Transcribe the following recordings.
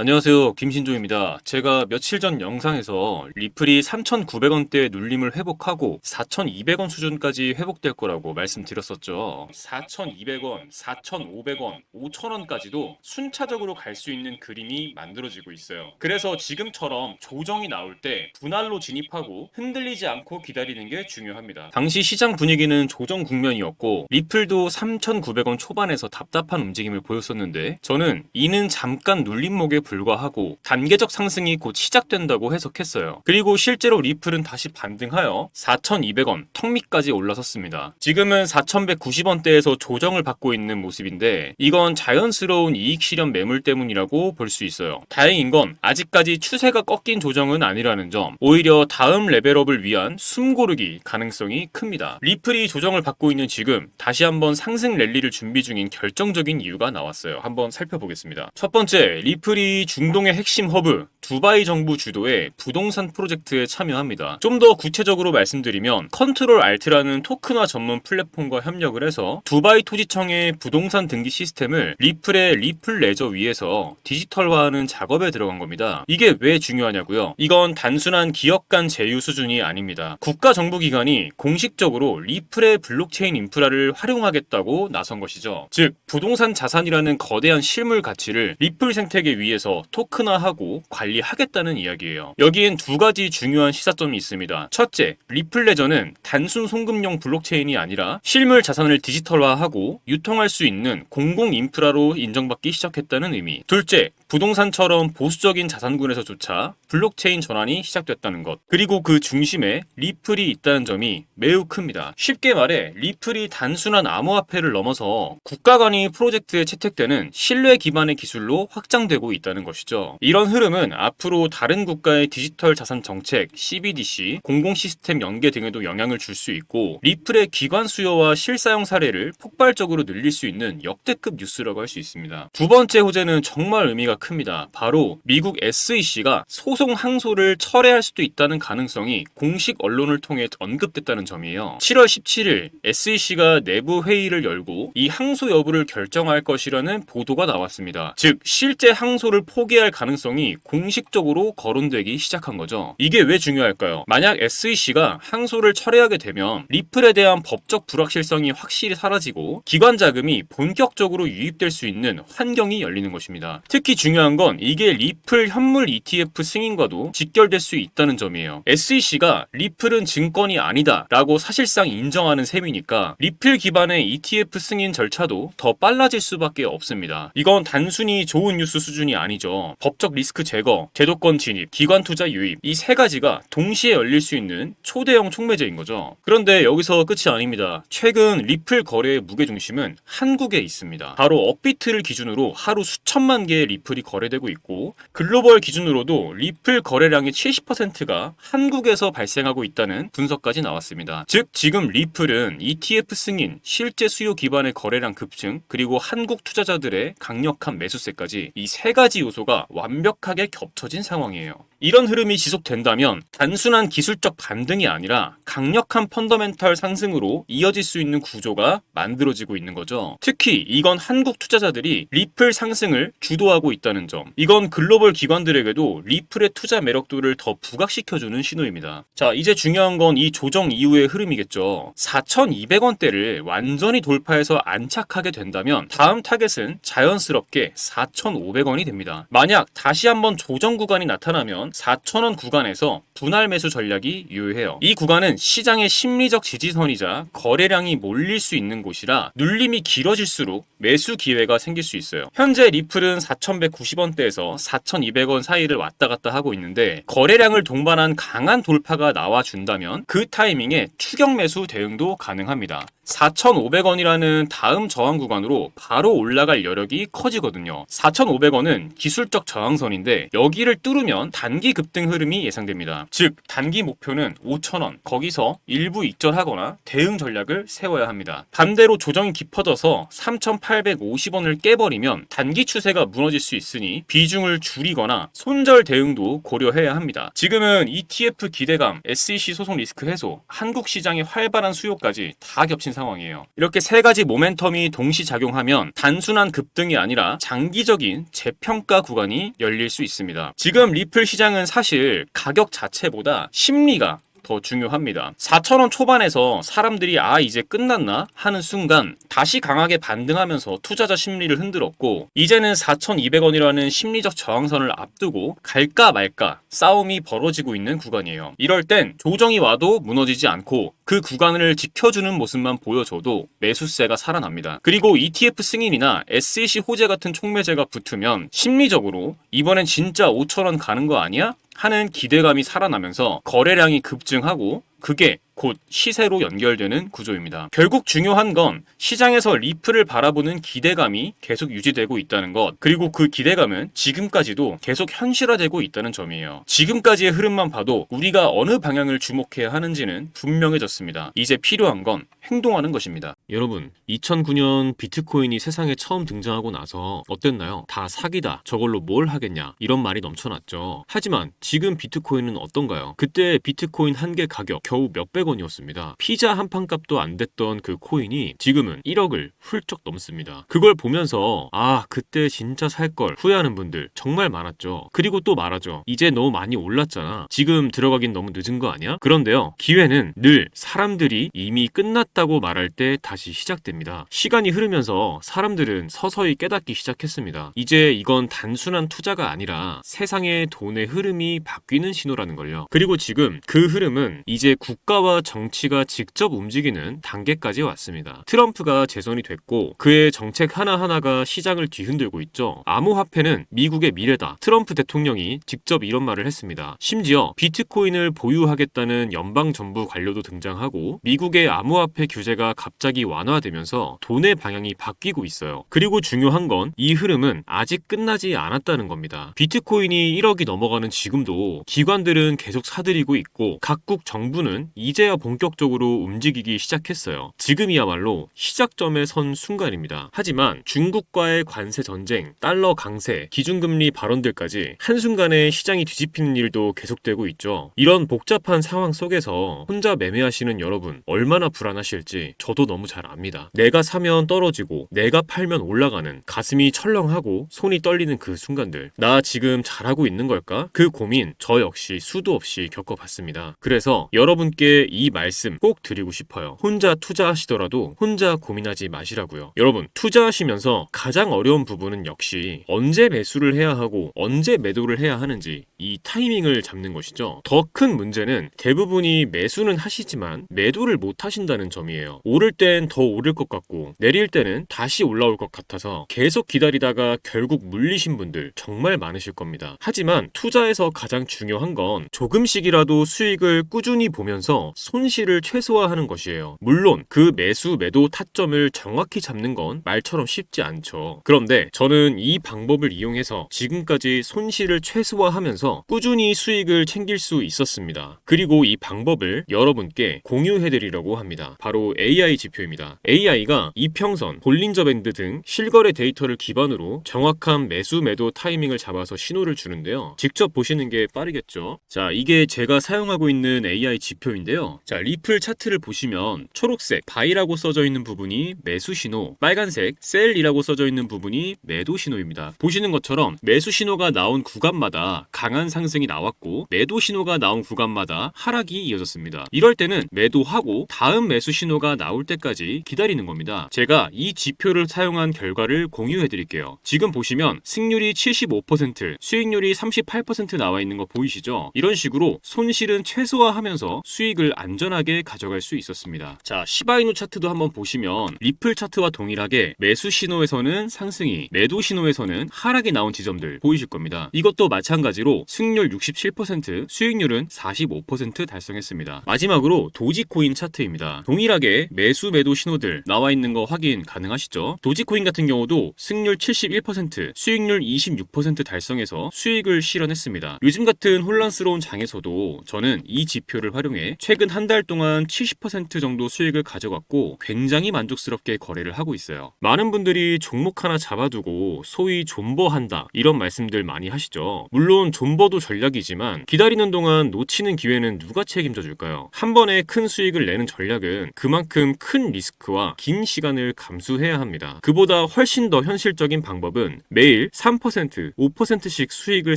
안녕하세요. 김신조입니다. 제가 며칠 전 영상에서 리플이 3,900원대 눌림을 회복하고 4,200원 수준까지 회복될 거라고 말씀드렸었죠. 4,200원, 4,500원, 5,000원까지도 순차적으로 갈 수 있는 그림이 만들어지고 있어요. 그래서 지금처럼 조정이 나올 때 분할로 진입하고 흔들리지 않고 기다리는 게 중요합니다. 당시 시장 분위기는 조정 국면이었고 리플도 3,900원 초반에서 답답한 움직임을 보였었는데 저는 이는 잠깐 눌림목에 불과하고 단계적 상승이 곧 시작된다고 해석했어요. 그리고 실제로 리플은 다시 반등하여 4,200원 턱 밑까지 올라섰습니다. 지금은 4,190원대에서 조정을 받고 있는 모습인데 이건 자연스러운 이익 실현 매물 때문이라고 볼 수 있어요. 다행인 건 아직까지 추세가 꺾인 조정은 아니라는 점, 오히려 다음 레벨업을 위한 숨고르기 가능성이 큽니다. 리플이 조정을 받고 있는 지금 다시 한번 상승 랠리를 준비 중인 결정적인 이유가 나왔어요. 한번 살펴보겠습니다. 첫 번째, 리플이 중동의 핵심 허브 두바이 정부 주도의 부동산 프로젝트에 참여합니다. 좀 더 구체적으로 말씀드리면 컨트롤 알트라는 토큰화 전문 플랫폼과 협력을 해서 두바이 토지청의 부동산 등기 시스템을 리플의 리플 레저 위에서 디지털화하는 작업에 들어간 겁니다. 이게 왜 중요하냐고요? 이건 단순한 기업 간 제휴 수준이 아닙니다. 국가 정부기관이 공식적으로 리플의 블록체인 인프라를 활용하겠다고 나선 것이죠. 즉 부동산 자산이라는 거대한 실물 가치를 리플 생태계 위에서 토큰화하고 관리하겠다는 이야기예요. 여기엔 두 가지 중요한 시사점이 있습니다. 첫째, 리플 레저는 단순 송금용 블록체인이 아니라 실물 자산을 디지털화하고 유통할 수 있는 공공 인프라로 인정받기 시작했다는 의미. 둘째, 부동산처럼 보수적인 자산군에서조차 블록체인 전환이 시작됐다는 것. 그리고 그 중심에 리플이 있다는 점이 매우 큽니다. 쉽게 말해 리플이 단순한 암호화폐를 넘어서 국가 간이 프로젝트에 채택되는 신뢰 기반의 기술로 확장되고 있다는 것이죠. 이런 흐름은 앞으로 다른 국가의 디지털 자산 정책, CBDC, 공공 시스템 연계 등에도 영향을 줄 수 있고 리플의 기관 수요와 실사용 사례를 폭발적으로 늘릴 수 있는 역대급 뉴스라고 할 수 있습니다. 두 번째 호재는 정말 의미가 큽니다. 바로 미국 SEC가 소송 항소를 철회할 수도 있다는 가능성이 공식 언론을 통해 언급됐다는 점이에요. 7월 17일 SEC가 내부 회의를 열고 이 항소 여부를 결정할 것이라는 보도가 나왔습니다. 즉 실제 항소를 포기할 가능성이 공식적으로 거론되기 시작한 거죠. 이게 왜 중요할까요? 만약 SEC가 항소를 철회하게 되면 리플에 대한 법적 불확실성이 확실히 사라지고 기관 자금이 본격적으로 유입될 수 있는 환경이 열리는 것입니다. 특히 중요한 건 이게 리플 현물 ETF 승인과도 직결될 수 있다는 점이에요. SEC가 리플은 증권이 아니다 라고 사실상 인정하는 셈이니까 리플 기반의 ETF 승인 절차도 더 빨라질 수밖에 없습니다. 이건 단순히 좋은 뉴스 수준이 아니죠. 법적 리스크 제거, 제도권 진입, 기관 투자 유입 이 세 가지가 동시에 열릴 수 있는 초대형 촉매제인 거죠. 그런데 여기서 끝이 아닙니다. 최근 리플 거래의 무게중심은 한국에 있습니다. 바로 업비트를 기준으로 하루 수천만 개의 리플이 거래되고 있고 글로벌 기준으로도 리플 거래량의 70%가 한국에서 발생하고 있다는 분석까지 나왔습니다. 즉 지금 리플은 ETF 승인, 실제 수요 기반의 거래량 급증, 그리고 한국 투자자들의 강력한 매수세까지 이 세 가지 요소가 완벽하게 겹쳐진 상황이에요. 이런 흐름이 지속된다면 단순한 기술적 반등이 아니라 강력한 펀더멘털 상승으로 이어질 수 있는 구조가 만들어지고 있는 거죠. 특히 이건 한국 투자자들이 리플 상승을 주도하고 있다는 점. 이건 글로벌 기관들에게도 리플의 투자 매력도를 더 부각시켜주는 신호입니다. 자, 이제 중요한 건 이 조정 이후의 흐름이겠죠. 4,200원대를 완전히 돌파해서 안착하게 된다면 다음 타겟은 자연스럽게 4,500원이 됩니다. 만약 다시 한번 조정 구간이 나타나면 4,000원 구간에서 분할 매수 전략이 유효해요. 이 구간은 시장의 심리적 지지선이자 거래량이 몰릴 수 있는 곳이라 눌림이 길어질수록 매수 기회가 생길 수 있어요. 현재 리플은 4,190원대에서 4,200원 사이를 왔다 갔다 하고 있는데 거래량을 동반한 강한 돌파가 나와준다면 그 타이밍에 추격 매수 대응도 가능합니다. 4,500원이라는 다음 저항 구간으로 바로 올라갈 여력이 커지거든요. 4,500원은 기술적 저항선인데 여기를 뚫으면 단기 급등 흐름이 예상됩니다. 즉 단기 목표는 5,000원, 거기서 일부 익절하거나 대응 전략을 세워야 합니다. 반대로 조정이 깊어져서 3,850원을 깨버리면 단기 추세가 무너질 수 있습니다. 있으니 비중을 줄이거나 손절 대응도 고려해야 합니다. 지금은 ETF 기대감, SEC 소송 리스크 해소, 한국 시장의 활발한 수요까지 다 겹친 상황이에요. 이렇게 세 가지 모멘텀이 동시 작용하면 단순한 급등이 아니라 장기적인 재평가 구간이 열릴 수 있습니다. 지금 리플 시장은 사실 가격 자체보다 심리가 더 중요합니다. 4,000원 초반에서 사람들이 이제 끝났나 하는 순간 다시 강하게 반등하면서 투자자 심리를 흔들었고, 이제는 4,200원이라는 심리적 저항선을 앞두고 갈까 말까 싸움이 벌어지고 있는 구간이에요. 이럴 땐 조정이 와도 무너지지 않고 그 구간을 지켜주는 모습만 보여줘도 매수세가 살아납니다. 그리고 ETF 승인이나 SEC 호재 같은 촉매제가 붙으면 심리적으로 이번엔 진짜 5,000원 가는 거 아니야? 하는 기대감이 살아나면서 거래량이 급증하고 그게 곧 시세로 연결되는 구조입니다. 결국 중요한 건 시장에서 리플을 바라보는 기대감이 계속 유지되고 있다는 것, 그리고 그 기대감은 지금까지도 계속 현실화되고 있다는 점이에요. 지금까지의 흐름만 봐도 우리가 어느 방향을 주목해야 하는지는 분명해졌습니다. 이제 필요한 건 행동하는 것입니다. 여러분, 2009년 비트코인이 세상에 처음 등장하고 나서 어땠나요? 다 사기다, 저걸로 뭘 하겠냐, 이런 말이 넘쳐났죠. 하지만 지금 비트코인은 어떤가요? 그때 비트코인 한 개 가격 겨우 몇백 원이었습니다. 피자 한 판 값도 안 됐던 그 코인이 지금은 1억을 훌쩍 넘습니다. 그걸 보면서 그때 진짜 살 걸 후회하는 분들 정말 많았죠. 그리고 또 말하죠. 이제 너무 많이 올랐잖아, 지금 들어가긴 너무 늦은 거 아니야? 그런데요, 기회는 늘 사람들이 이미 끝났다고 말할 때 다시 시작됩니다. 시간이 흐르면서 사람들은 서서히 깨닫기 시작했습니다. 이제 이건 단순한 투자가 아니라 세상의 돈의 흐름이 바뀌는 신호라는 걸요. 그리고 지금 그 흐름은 이제 국가와 정치가 직접 움직이는 단계까지 왔습니다. 트럼프가 재선이 됐고 그의 정책 하나하나가 시장을 뒤흔들고 있죠. 암호화폐는 미국의 미래다, 트럼프 대통령이 직접 이런 말을 했습니다. 심지어 비트코인을 보유하겠다는 연방정부 관료도 등장하고 미국의 암호화폐 규제가 갑자기 완화되면서 돈의 방향이 바뀌고 있어요. 그리고 중요한 건 이 흐름은 아직 끝나지 않았다는 겁니다. 비트코인이 1억이 넘어가는 지금도 기관들은 계속 사들이고 있고 각국 정부는 이제야 본격적으로 움직이기 시작했어요. 지금이야말로 시작점에 선 순간입니다. 하지만 중국과의 관세 전쟁, 달러 강세, 기준금리 발언들까지 한순간에 시장이 뒤집히는 일도 계속되고 있죠. 이런 복잡한 상황 속에서 혼자 매매하시는 여러분 얼마나 불안하실지 저도 너무 잘 압니다. 내가 사면 떨어지고 내가 팔면 올라가는, 가슴이 철렁하고 손이 떨리는 그 순간들, 나 지금 잘하고 있는 걸까? 그 고민 저 역시 수도 없이 겪어봤습니다. 그래서 여러분께 이 말씀 꼭 드리고 싶어요. 혼자 투자하시더라도 혼자 고민하지 마시라고요. 여러분, 투자하시면서 가장 어려운 부분은 역시 언제 매수를 해야 하고 언제 매도를 해야 하는지 이 타이밍을 잡는 것이죠. 더 큰 문제는 대부분이 매수는 하시지만 매도를 못 하신다는 점이에요. 오를 땐 더 오를 것 같고 내릴 때는 다시 올라올 것 같아서 계속 기다리다가 결국 물리신 분들 정말 많으실 겁니다. 하지만 투자에서 가장 중요한 건 조금씩이라도 수익을 꾸준히 보면서 손실을 최소화하는 것이에요. 물론 그 매수 매도 타점을 정확히 잡는 건 말처럼 쉽지 않죠. 그런데 저는 이 방법을 이용해서 지금까지 손실을 최소화하면서 꾸준히 수익을 챙길 수 있었습니다. 그리고 이 방법을 여러분께 공유해드리려고 합니다. 바로 AI 지표입니다. AI가 이평선, 볼린저 밴드 등 실거래 데이터를 기반으로 정확한 매수 매도 타이밍을 잡아서 신호를 주는데요. 직접 보시는 게 빠르겠죠. 자, 이게 제가 사용하고 있는 AI 지표인데요. 자, 리플 차트를 보시면 초록색 바이라고 써져 있는 부분이 매수 신호, 빨간색 셀이라고 써져 있는 부분이 매도 신호입니다. 보시는 것처럼 매수 신호가 나온 구간마다 강한 상승이 나왔고 매도 신호가 나온 구간마다 하락이 이어졌습니다. 이럴 때는 매도하고 다음 매수 신호가 나올 때까지 기다리는 겁니다. 제가 이 지표를 사용한 결과를 공유해 드릴게요. 지금 보시면 승률이 75%, 수익률이 38% 나와 있는 거 보이시죠? 이런 식으로 손실은 최소화하면서 수익을 안전하게 가져갈 수 있었습니다. 자, 시바이누 차트도 한번 보시면 리플 차트와 동일하게 매수 신호에서는 상승이, 매도 신호에서는 하락이 나온 지점들 보이실 겁니다. 이것도 마찬가지로 승률 67%, 수익률은 45% 달성했습니다. 마지막으로 도지코인 차트입니다. 동일하게 매수 매도 신호들 나와 있는 거 확인 가능하시죠? 도지코인 같은 경우도 승률 71%, 수익률 26% 달성해서 수익을 실현했습니다. 요즘 같은 혼란스러운 장에서도 저는 이 지표를 활용해 최근 최근 한 달 동안 70% 정도 수익을 가져갔고 굉장히 만족스럽게 거래를 하고 있어요. 많은 분들이 종목 하나 잡아두고 소위 존버한다 이런 말씀들 많이 하시죠. 물론 존버도 전략이지만 기다리는 동안 놓치는 기회는 누가 책임져 줄까요? 한 번에 큰 수익을 내는 전략은 그만큼 큰 리스크와 긴 시간을 감수해야 합니다. 그보다 훨씬 더 현실적인 방법은 매일 3%, 5%씩 수익을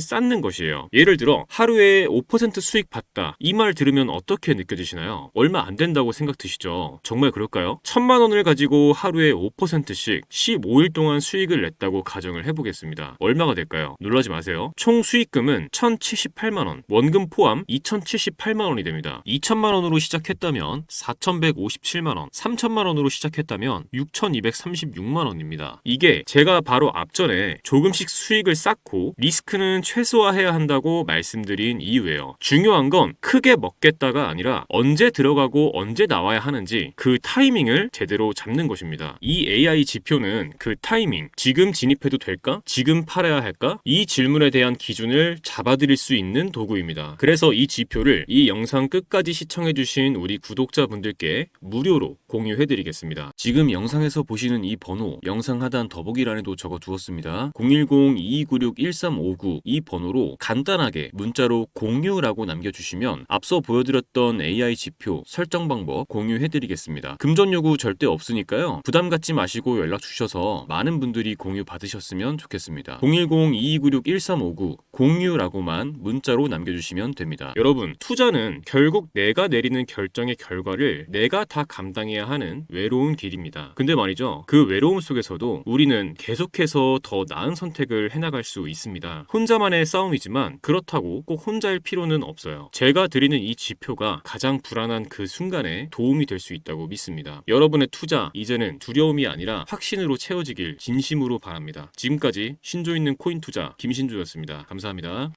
쌓는 것이에요. 예를 들어 하루에 5% 수익 봤다. 이 말 들으면 어떻게 느껴지시나요? 얼마 안 된다고 생각 드시죠? 정말 그럴까요? 1,000만 원을 가지고 하루에 5%씩 15일 동안 수익을 냈다고 가정을 해보겠습니다. 얼마가 될까요? 놀라지 마세요. 총 수익금은 1,078만 원, 원금 포함 2,078만 원이 됩니다. 2,000만 원으로 시작했다면 4,157만 원, 3,000만 원으로 시작했다면 6,236만 원입니다. 이게 제가 바로 앞전에 조금씩 수익을 쌓고 리스크는 최소화해야 한다고 말씀드린 이유예요. 중요한 건 크게 먹겠다가 아니라 언제 들어가고 언제 나와야 하는지 그 타이밍을 제대로 잡는 것입니다. 이 AI 지표는 그 타이밍, 지금 진입해도 될까? 지금 팔아야 할까? 이 질문에 대한 기준을 잡아드릴 수 있는 도구입니다. 그래서 이 지표를 이 영상 끝까지 시청해주신 우리 구독자분들께 무료로 공유해드리겠습니다. 지금 영상에서 보시는 이 번호, 영상 하단 더보기란에도 적어두었습니다. 010-2296-1359 이 번호로 간단하게 문자로 공유라고 남겨주시면 앞서 보여드렸던 AI 지표 설정 방법 공유해드리겠습니다. 금전 요구 절대 없으니까요. 부담 갖지 마시고 연락 주셔서 많은 분들이 공유 받으셨으면 좋겠습니다. 010-2296-1359 공유라고만 문자로 남겨주시면 됩니다. 여러분, 투자는 결국 내가 내리는 결정의 결과를 내가 다 감당해야 하는 외로운 길입니다. 근데 말이죠, 그 외로움 속에서도 우리는 계속해서 더 나은 선택을 해나갈 수 있습니다. 혼자만의 싸움이지만 그렇다고 꼭 혼자일 필요는 없어요. 제가 드리는 이 지표가 가장 불안한 그 순간에 도움이 될 수 있다고 믿습니다. 여러분의 투자 이제는 두려움이 아니라 확신으로 채워지길 진심으로 바랍니다. 지금까지 신조 있는 코인 투자 김신조였습니다. 감사합니다.